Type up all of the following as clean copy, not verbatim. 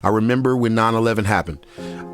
I remember when 9/11 happened.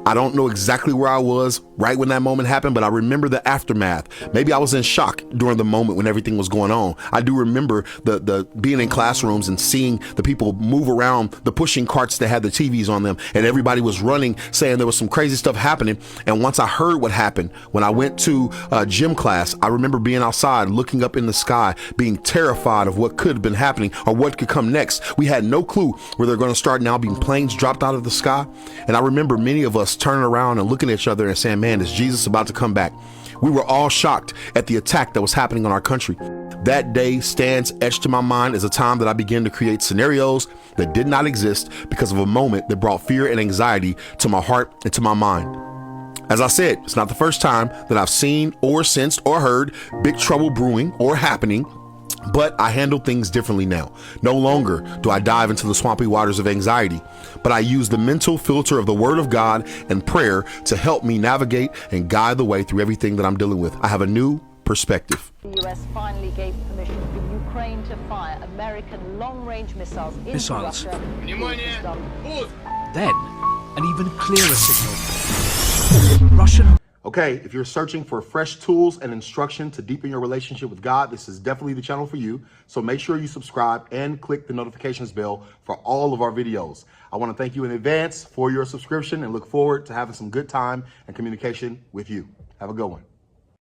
I don't know exactly where I was right when that moment happened, but I remember the aftermath. Maybe I was in shock during the moment when everything was going on. I do remember the being in classrooms and seeing the people move around the pushing carts that had the TVs on them, and everybody was running saying there was some crazy stuff happening. And once I heard what happened, when I went to gym class, I remember being outside looking up in the sky, being terrified of what could have been happening or what could come next. We had no clue where they're going to start now being planes dropped out of the sky. And I remember many of us turning around and looking at each other and saying, man, is Jesus about to come back? We were all shocked at the attack that was happening on our country. That day stands etched to my mind as a time that I began to create scenarios that did not exist because of a moment that brought fear and anxiety to my heart and to my mind. As I said, it's not the first time that I've seen or sensed or heard big trouble brewing or happening, but I handle things differently now. No longer do I dive into the swampy waters of anxiety, but I use the mental filter of the Word of God and prayer to help me navigate and guide the way through everything that I'm dealing with. I have a new perspective. The US finally gave permission for Ukraine to fire American long-range missiles into Russia. Then, an even clearer signal. Russian. Okay, if you're searching for fresh tools and instruction to deepen your relationship with God, this is definitely the channel for you. So make sure you subscribe and click the notifications bell for all of our videos. I want to thank you in advance for your subscription and look forward to having some good time and communication with you. Have a good one.